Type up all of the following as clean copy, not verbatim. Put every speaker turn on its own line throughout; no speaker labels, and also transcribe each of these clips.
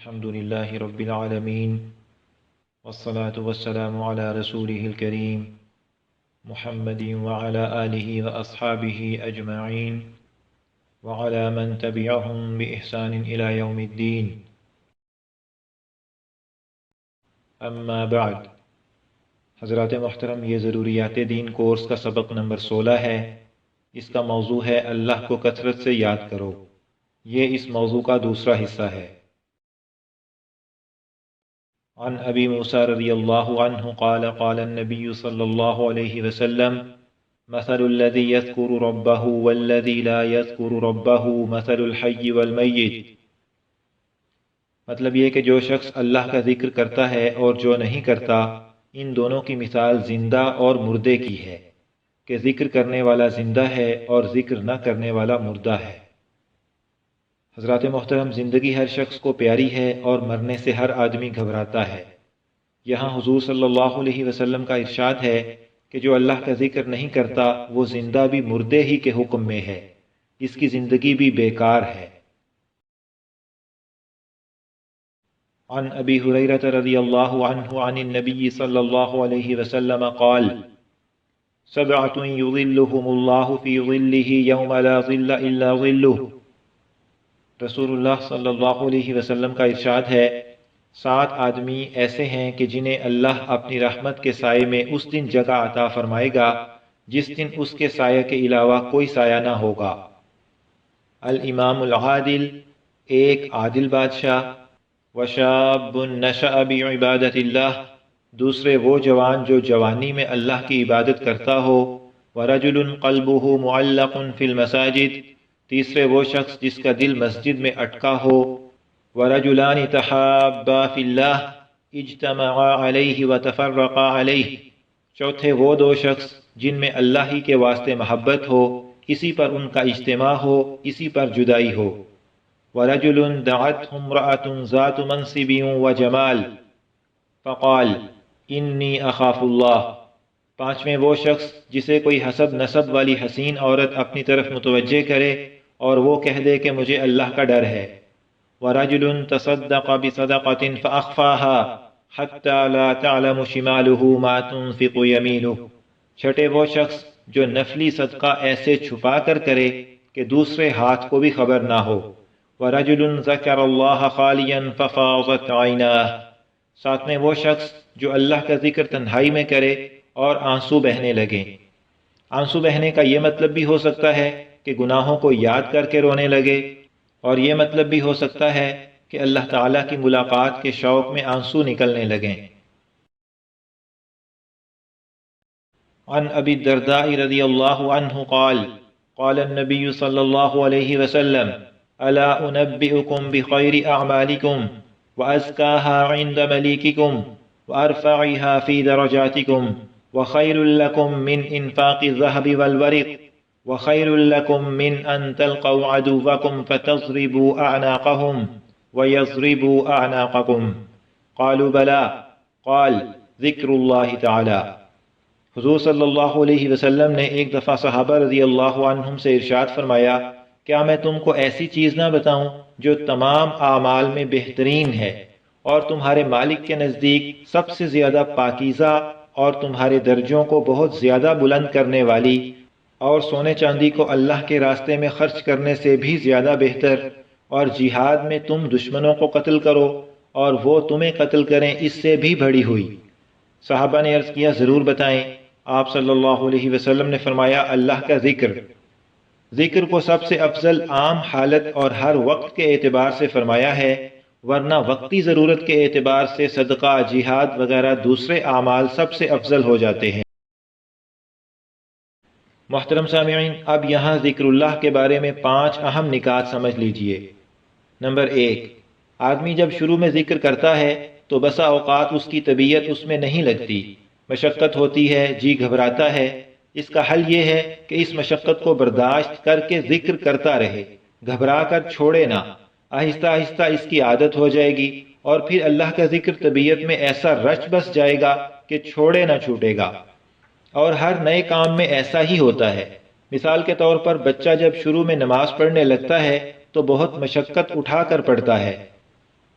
الحمد لله رب العالمين والصلاة والسلام على رسوله الكريم محمد وعلى آله وأصحابه أجمعين وعلى من تبعهم بإحسان إلى يوم الدين اما بعد۔ حضرات محترم، یہ ضروریات دین کورس کا سبق نمبر 16 ہے۔ اس کا موضوع ہے اللہ کو کثرت سے یاد کرو۔ یہ اس موضوع کا دوسرا حصہ ہے۔ عن ابی موسیٰ رضی اللہ عنہ قال قال النبی صلی اللہ علیہ وسلم مثل الذي يذكر ربه والذي لا يذكر ربه مثل الحي والمیت۔ مطلب یہ کہ جو شخص اللہ کا ذکر کرتا ہے اور جو نہیں کرتا، ان دونوں کی مثال زندہ اور مردے کی ہے، کہ ذکر کرنے والا زندہ ہے اور ذکر نہ کرنے والا مردہ ہے۔ حضرات محترم، زندگی ہر شخص کو پیاری ہے اور مرنے سے ہر آدمی گھبراتا ہے۔ یہاں حضور صلی اللہ علیہ وسلم کا ارشاد ہے کہ جو اللہ کا ذکر نہیں کرتا وہ زندہ بھی مردے ہی کے حکم میں ہے، اس کی زندگی بھی بیکار ہے۔ عن ابی ہریرہ رضی اللہ عنہ عن النبی صلی اللہ علیہ وسلم قال سبعة یظلهم اللہ فی ظلہ یوم لا ظل الا ظلہ۔ رسول اللہ صلی اللہ علیہ وسلم کا ارشاد ہے، 7 آدمی ایسے ہیں کہ جنہیں اللہ اپنی رحمت کے سائے میں اس دن جگہ عطا فرمائے گا جس دن اس کے سائے کے علاوہ کوئی سایہ نہ ہوگا۔ الامام العادل، ایک عادل بادشاہ، وشاب نشأ بعبادت اللہ، دوسرے وہ جوان جو جوانی میں اللہ کی عبادت کرتا ہو، ورجل قلبہ معلق فی المساجد، تیسرے وہ شخص جس کا دل مسجد میں اٹکا ہو، ورجلان تحابا فی اللہ اجتمعا علیہ وتفرقا علیہ، چوتھے وہ 2 شخص جن میں اللہ ہی کے واسطے محبت ہو، اسی پر ان کا اجتماع ہو، اسی پر جدائی ہو۔ ورجل دعته امرأة ذات منصب وجمال فقال انی اخاف اللہ، 5ویں وہ شخص جسے کوئی حسب نسب والی حسین عورت اپنی طرف متوجہ کرے اور وہ کہہ دے کہ مجھے اللہ کا ڈر ہے۔ وَرَجُلٌ تَصَدَّقَ بِصَدَقَةٍ فَأَخْفَاهَا حَتَّى لَا تَعْلَمُ شِمَالُهُ مَا تُنْفِقُ يَمِينُهُ، چھٹے وہ شخص جو نفلی صدقہ ایسے چھپا کر کرے کہ دوسرے ہاتھ کو بھی خبر نہ ہو۔ وَرَجُلٌ ذَكَرَ اللَّهَ خَالِيًا فَفَاضَتْ عَيْنَاهُ، 7ویں وہ شخص جو اللہ کا ذکر تنہائی میں کرے اور آنسو بہنے لگیں۔ آنسو بہنے کا یہ مطلب بھی ہو سکتا ہے کہ گناہوں کو یاد کر کے رونے لگے، اور یہ مطلب بھی ہو سکتا ہے کہ اللہ تعالیٰ کی ملاقات کے شوق میں آنسو نکلنے لگیں۔ عن ابی الدرداء رضی اللہ عنہ قال قال النبی صلی اللہ علیہ وسلم الا انبئکم بخیر اعمالکم وازکاها عند ملیککم وارفعها فی درجاتکم وخیر لکم من انفاق الذهب والورق وخیر لکم من ان تلقوا عدوکم فتضربوا اعناقهم ویضربوا اعناقکم قالوا بلا قال ذکر اللہ تعالی۔ حضور صلی اللہ علیہ وسلم نے ایک دفعہ صحابہ رضی اللہ عنہم سے ارشاد فرمایا، کیا میں تم کو ایسی چیز نہ بتاؤں جو تمام اعمال میں بہترین ہے اور تمہارے مالک کے نزدیک سب سے زیادہ پاکیزہ اور تمہارے درجوں کو بہت زیادہ بلند کرنے والی، اور سونے چاندی کو اللہ کے راستے میں خرچ کرنے سے بھی زیادہ بہتر، اور جہاد میں تم دشمنوں کو قتل کرو اور وہ تمہیں قتل کریں، اس سے بھی بڑی ہوئی۔ صحابہ نے عرض کیا، ضرور بتائیں۔ آپ صلی اللہ علیہ وسلم نے فرمایا، اللہ کا ذکر۔ ذکر کو سب سے افضل عام حالت اور ہر وقت کے اعتبار سے فرمایا ہے، ورنہ وقتی ضرورت کے اعتبار سے صدقہ، جہاد وغیرہ دوسرے اعمال سب سے افضل ہو جاتے ہیں۔ محترم سامعین، اب یہاں ذکر اللہ کے بارے میں 5 اہم نکات سمجھ لیجئے۔ نمبر 1، آدمی جب شروع میں ذکر کرتا ہے تو بسا اوقات اس کی طبیعت اس میں نہیں لگتی، مشقت ہوتی ہے، جی گھبراتا ہے۔ اس کا حل یہ ہے کہ اس مشقت کو برداشت کر کے ذکر کرتا رہے، گھبرا کر چھوڑے نہ۔ آہستہ آہستہ اس کی عادت ہو جائے گی اور پھر اللہ کا ذکر طبیعت میں ایسا رچ بس جائے گا کہ چھوڑے نہ چھوٹے گا۔ اور ہر نئے کام میں ایسا ہی ہوتا ہے۔ مثال کے طور پر بچہ جب شروع میں نماز پڑھنے لگتا ہے تو بہت مشقت اٹھا کر پڑھتا ہے،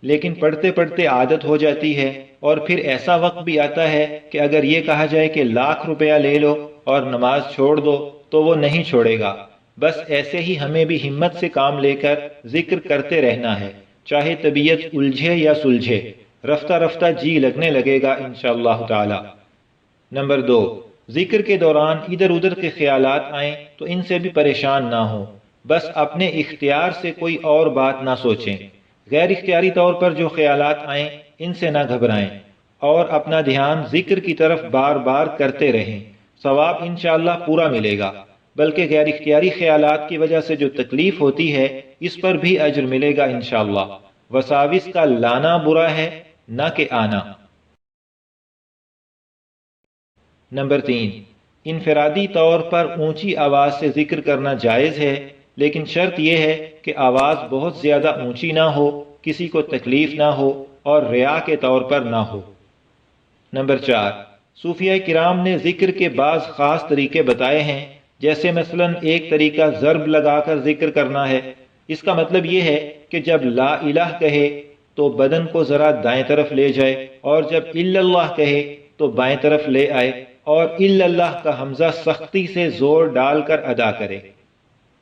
لیکن پڑھتے پڑھتے عادت ہو جاتی ہے، اور پھر ایسا وقت بھی آتا ہے کہ اگر یہ کہا جائے کہ لاکھ روپیہ لے لو اور نماز چھوڑ دو تو وہ نہیں چھوڑے گا۔ بس ایسے ہی ہمیں بھی ہمت سے کام لے کر ذکر کرتے رہنا ہے، چاہے طبیعت الجھے یا سلجھے، رفتہ رفتہ جی لگنے لگے گا انشاءاللہ تعالی۔ نمبر 2، ذکر کے دوران ادھر ادھر کے خیالات آئیں تو ان سے بھی پریشان نہ ہوں، بس اپنے اختیار سے کوئی اور بات نہ سوچیں۔ غیر اختیاری طور پر جو خیالات آئیں ان سے نہ گھبرائیں، اور اپنا دھیان ذکر کی طرف بار بار کرتے رہیں، ثواب انشاءاللہ پورا ملے گا، بلکہ غیر اختیاری خیالات کی وجہ سے جو تکلیف ہوتی ہے اس پر بھی اجر ملے گا انشاءاللہ۔ وساوس کا لانا برا ہے، نہ کہ آنا۔ نمبر 3، انفرادی طور پر اونچی آواز سے ذکر کرنا جائز ہے، لیکن شرط یہ ہے کہ آواز بہت زیادہ اونچی نہ ہو، کسی کو تکلیف نہ ہو اور ریا کے طور پر نہ ہو۔ نمبر 4، صوفیہ کرام نے ذکر کے بعض خاص طریقے بتائے ہیں، جیسے مثلا ایک طریقہ ضرب لگا کر ذکر کرنا ہے۔ اس کا مطلب یہ ہے کہ جب لا الہ کہے تو بدن کو ذرا دائیں طرف لے جائے، اور جب الا اللہ کہے تو بائیں طرف لے آئے، اور الا اللہ کا حمزہ سختی سے زور ڈال کر ادا کرے۔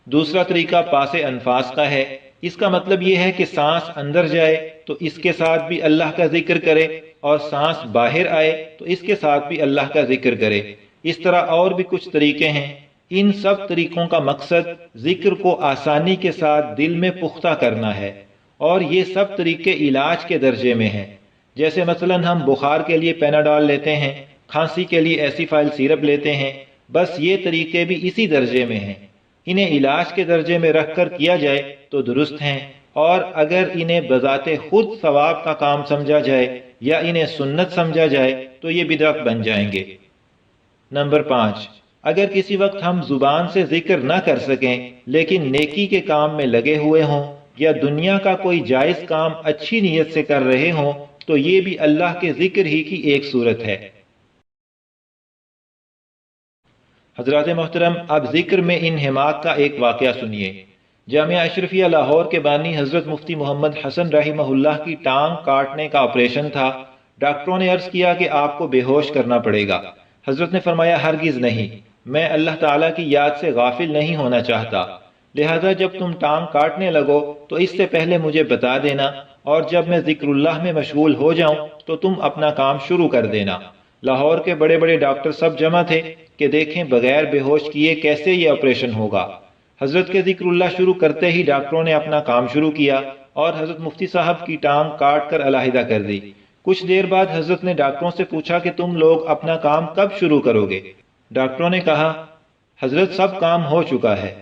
دوسرا طریقہ پاس انفاس کا ہے۔ اس کا مطلب یہ ہے کہ سانس اندر جائے تو اس کے ساتھ بھی اللہ کا ذکر کرے، اور سانس باہر آئے تو اس کے ساتھ بھی اللہ کا ذکر کرے۔ اس طرح اور بھی کچھ طریقے ہیں۔ ان سب طریقوں کا مقصد ذکر کو آسانی کے ساتھ دل میں پختہ کرنا ہے، اور یہ سب طریقے علاج کے درجے میں ہیں۔ جیسے مثلا ہم بخار کے لیے پیناڈول لیتے ہیں، کھانسی کے لیے ایسیفائل سیرپ لیتے ہیں، بس یہ طریقے بھی اسی درجے میں ہیں۔ انہیں علاج کے درجے میں رکھ کر کیا جائے تو درست ہیں، اور اگر انہیں بذات خود ثواب کا کام سمجھا جائے یا انہیں سنت سمجھا جائے تو یہ بدعت بن جائیں گے۔ نمبر 5، اگر کسی وقت ہم زبان سے ذکر نہ کر سکیں لیکن نیکی کے کام میں لگے ہوئے ہوں، یا دنیا کا کوئی جائز کام اچھی نیت سے کر رہے ہوں، تو یہ بھی اللہ کے ذکر ہی کی ایک صورت ہے۔ حضرات محترم، اب ذکر میں انہماک کا ایک واقعہ سنیے۔ جامعہ اشرفیہ لاہور کے بانی حضرت مفتی محمد حسن رحمہ اللہ کی ٹانگ کاٹنے کا آپریشن تھا۔ ڈاکٹروں نے عرض کیا کہ آپ کو بے ہوش کرنا پڑے گا۔ حضرت نے فرمایا ہرگز نہیں، میں اللہ تعالیٰ کی یاد سے غافل نہیں ہونا چاہتا، لہذا جب تم ٹانگ کاٹنے لگو تو اس سے پہلے مجھے بتا دینا، اور جب میں ذکر اللہ میں مشغول ہو جاؤں تو تم اپنا کام شروع کر دینا۔ لاہور کے بڑے بڑے ڈاکٹر سب جمع تھے کہ دیکھیں بغیر بے ہوش کیے کیسے یہ آپریشن ہوگا۔ حضرت کے ذکر اللہ شروع کرتے ہی ڈاکٹروں نے اپنا کام شروع کیا، اور حضرت مفتی صاحب کی ٹانگ کاٹ کر علیحدہ کر دی۔ کچھ دیر بعد حضرت نے ڈاکٹروں سے پوچھا کہ تم لوگ اپنا کام کب شروع کرو گے؟ ڈاکٹروں نے کہا حضرت سب کام ہو چکا ہے۔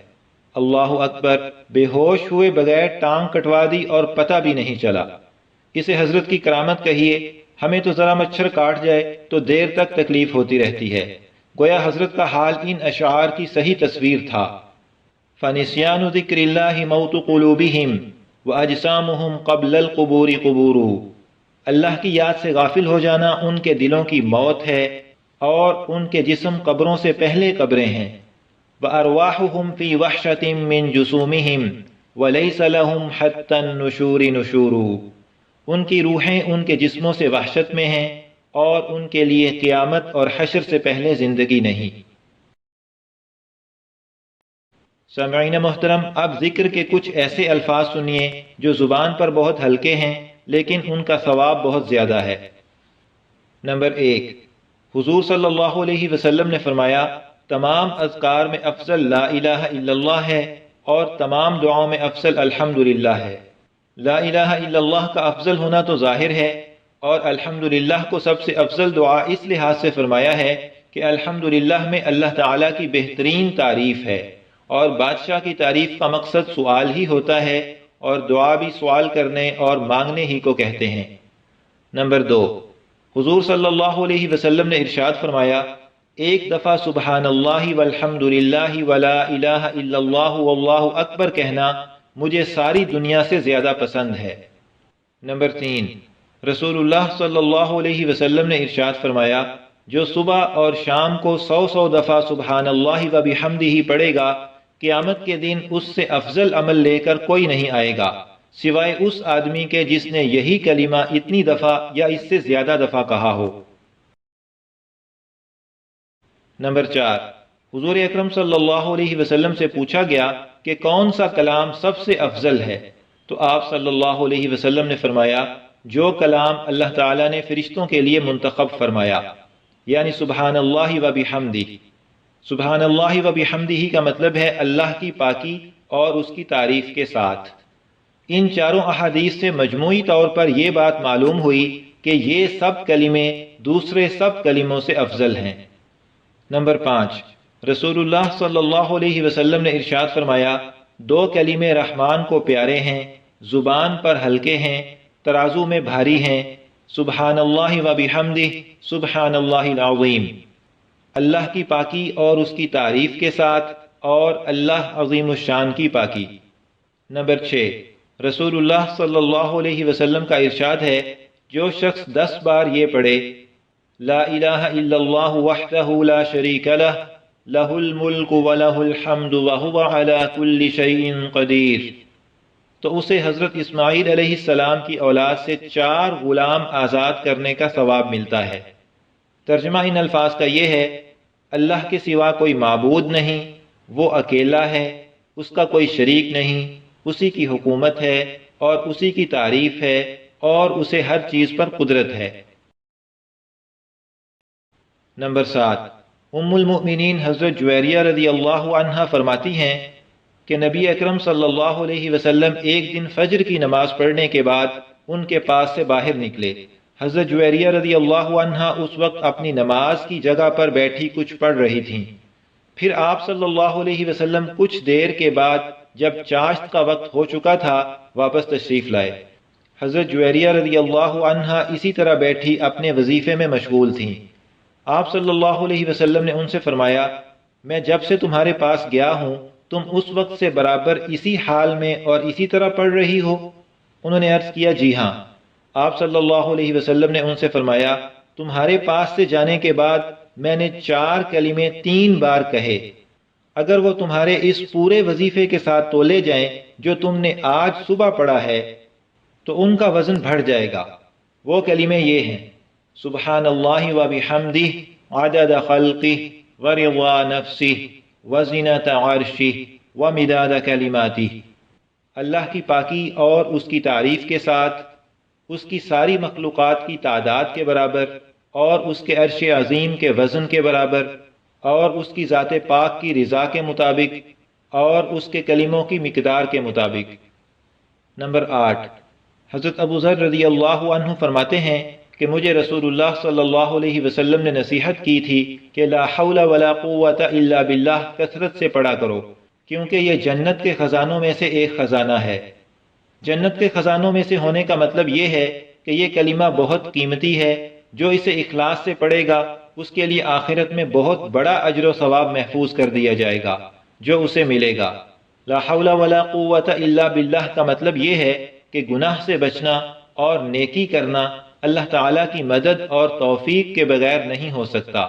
اللہ اکبر، بے ہوش ہوئے بغیر ٹانگ کٹوا دی اور پتہ بھی نہیں چلا۔ اسے حضرت کی کرامت کہیے۔ ہمیں تو ذرا مچھر کاٹ جائے تو دیر تک تکلیف ہوتی رہتی ہے۔ گویا حضرت کا حال ان اشعار کی صحیح تصویر تھا۔ فَنِسْيَانُ ذِكْرِ اللَّهِ مَوْتُ قُلُوبِهِمْ وَأَجْسَامُهُمْ قَبْلَ الْقُبُورِ قُبُورُ۔ اللہ کی یاد سے غافل ہو جانا ان کے دلوں کی موت ہے، اور ان کے جسم قبروں سے پہلے قبریں ہیں۔ وَأَرْوَاحُهُمْ فِي وَحْشَةٍ مِّن جُسُومِهِمْ وَلَيْسَ لَهُمْ حَتَّى النُّشُورِ نُشُورُ۔ ان کی روحیں ان کے جسموں سے وحشت میں ہیں، اور ان کے لیے قیامت اور حشر سے پہلے زندگی نہیں۔ سامعین محترم، اب ذکر کے کچھ ایسے الفاظ سنیے جو زبان پر بہت ہلکے ہیں لیکن ان کا ثواب بہت زیادہ ہے۔ نمبر 1، حضور صلی اللہ علیہ وسلم نے فرمایا تمام اذکار میں افضل لا الہ الا اللہ ہے، اور تمام دعاؤں میں افضل الحمدللہ ہے۔ لا الہ الا اللہ کا افضل ہونا تو ظاہر ہے، اور الحمدللہ کو سب سے افضل دعا اس لحاظ سے فرمایا ہے کہ الحمدللہ میں اللہ تعالیٰ کی بہترین تعریف ہے، اور بادشاہ کی تعریف کا مقصد سوال ہی ہوتا ہے، اور دعا بھی سوال کرنے اور مانگنے ہی کو کہتے ہیں۔ نمبر 2، حضور صلی اللہ علیہ وسلم نے ارشاد فرمایا ایک دفعہ سبحان اللہ والحمدللہ ولا الہ الا اللہ واللہ اکبر کہنا مجھے ساری دنیا سے زیادہ پسند ہے۔ نمبر 3، رسول اللہ صلی اللہ علیہ وسلم نے ارشاد فرمایا جو صبح اور شام کو 100 دفعہ سبحان اللہ و بحمدہ پڑھے گا، قیامت کے دن اس سے افضل عمل لے کر کوئی نہیں آئے گا، سوائے اس آدمی کے جس نے یہی کلمہ اتنی دفعہ یا اس سے زیادہ دفعہ کہا ہو۔ نمبر 4، حضور اکرم صلی اللہ علیہ وسلم سے پوچھا گیا کہ کون سا کلام سب سے افضل ہے، تو آپ صلی اللہ علیہ وسلم نے فرمایا جو کلام اللہ تعالیٰ نے فرشتوں کے لیے منتخب فرمایا، یعنی سبحان اللہ و بحمدہ۔ سبحان اللہ و بحمدہ کا مطلب ہے اللہ کی پاکی اور اس کی تعریف کے ساتھ۔ ان چاروں احادیث سے مجموعی طور پر یہ بات معلوم ہوئی کہ یہ سب کلمے دوسرے سب کلموں سے افضل ہیں۔ نمبر 5، رسول اللہ صلی اللہ علیہ وسلم نے ارشاد فرمایا 2 کلمے رحمان کو پیارے ہیں، زبان پر ہلکے ہیں، ترازو میں بھاری ہیں، سبحان اللہ و بحمدہ، سبحان اللہ العظیم۔ اللہ کی پاکی اور اس کی تعریف کے ساتھ، اور اللہ عظیم الشان کی پاکی۔ نمبر 6، رسول اللہ صلی اللہ علیہ وسلم کا ارشاد ہے جو شخص 10 بار یہ پڑھے لا الہ الا اللہ وحدہ لا شریک لہ لہ الملک ولہ الحمد وہو علی کل شیء قدیر، تو اسے حضرت اسماعیل علیہ السلام کی اولاد سے 4 غلام آزاد کرنے کا ثواب ملتا ہے۔ ترجمہ ان الفاظ کا یہ ہے، اللہ کے سوا کوئی معبود نہیں، وہ اکیلا ہے، اس کا کوئی شریک نہیں، اسی کی حکومت ہے اور اسی کی تعریف ہے اور اسے ہر چیز پر قدرت ہے۔ نمبر 7، ام المؤمنین حضرت جویریہ رضی اللہ عنہا فرماتی ہیں کہ نبی اکرم صلی اللہ علیہ وسلم ایک دن فجر کی نماز پڑھنے کے بعد ان کے پاس سے باہر نکلے۔ حضرت جویریہ رضی اللہ عنہا اس وقت اپنی نماز کی جگہ پر بیٹھی کچھ پڑھ رہی تھیں۔ پھر آپ صلی اللہ علیہ وسلم کچھ دیر کے بعد جب چاشت کا وقت ہو چکا تھا واپس تشریف لائے۔ حضرت جویریہ رضی اللہ عنہا اسی طرح بیٹھی اپنے وظیفے میں مشغول تھیں۔ آپ صلی اللہ علیہ وسلم نے ان سے فرمایا میں جب سے تمہارے پاس گیا ہوں تم اس وقت سے برابر اسی حال میں اور اسی طرح پڑھ رہی ہو؟ انہوں نے عرض کیا جی ہاں۔ آپ صلی اللہ علیہ وسلم نے ان سے فرمایا تمہارے پاس سے جانے کے بعد میں نے 4 کلمے 3 بار کہے، اگر وہ تمہارے اس پورے وظیفے کے ساتھ تولے جائیں جو تم نے آج صبح پڑھا ہے تو ان کا وزن بڑھ جائے گا۔ وہ کلمے یہ ہیں سبحان اللہ و بحمدہ عدد خلقہ ورضا نفسہ وزنۃ عرشہ ومداد کلماتہ۔ اللہ کی پاکی اور اس کی تعریف کے ساتھ، اس کی ساری مخلوقات کی تعداد کے برابر اور اس کے عرش عظیم کے وزن کے برابر اور اس کی ذات پاک کی رضا کے مطابق اور اس کے کلموں کی مقدار کے مطابق۔ نمبر 8، حضرت ابو ذر رضی اللہ عنہ فرماتے ہیں کہ مجھے رسول اللہ صلی اللہ علیہ وسلم نے نصیحت کی تھی کہ لا حول ولا قوت الا باللہ کثرت سے پڑھا کرو، کیونکہ یہ جنت کے خزانوں میں سے ایک خزانہ ہے۔ جنت کے خزانوں میں سے ہونے کا مطلب یہ ہے کہ یہ کلمہ بہت قیمتی ہے، جو اسے اخلاص سے پڑھے گا اس کے لیے آخرت میں بہت بڑا اجر و ثواب محفوظ کر دیا جائے گا جو اسے ملے گا۔ لا حول ولا قوت الا باللہ کا مطلب یہ ہے کہ گناہ سے بچنا اور نیکی کرنا اللہ تعالیٰ کی مدد اور توفیق کے بغیر نہیں ہو سکتا۔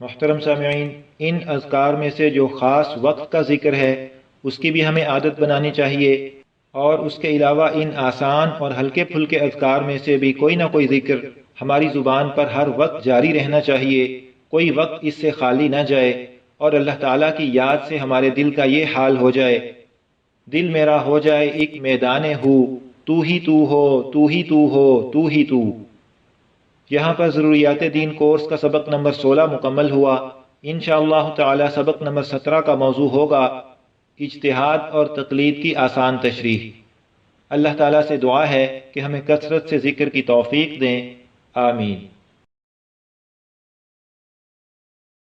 محترم سامعین، ان اذکار میں سے جو خاص وقت کا ذکر ہے اس کی بھی ہمیں عادت بنانی چاہیے، اور اس کے علاوہ ان آسان اور ہلکے پھلکے اذکار میں سے بھی کوئی نہ کوئی ذکر ہماری زبان پر ہر وقت جاری رہنا چاہیے، کوئی وقت اس سے خالی نہ جائے، اور اللہ تعالیٰ کی یاد سے ہمارے دل کا یہ حال ہو جائے، دل میرا ہو جائے ایک میدان ہو، تو ہی تو ہو، تو ہی تو ہو، تو ہی تو۔ یہاں پر ضروریات دین کورس کا سبق نمبر 16 مکمل ہوا۔ انشاءاللہ تعالی سبق نمبر 17 کا موضوع ہوگا اجتہاد اور تقلید کی آسان تشریح۔ اللہ تعالیٰ سے دعا ہے کہ ہمیں کثرت سے ذکر کی توفیق دیں، آمین۔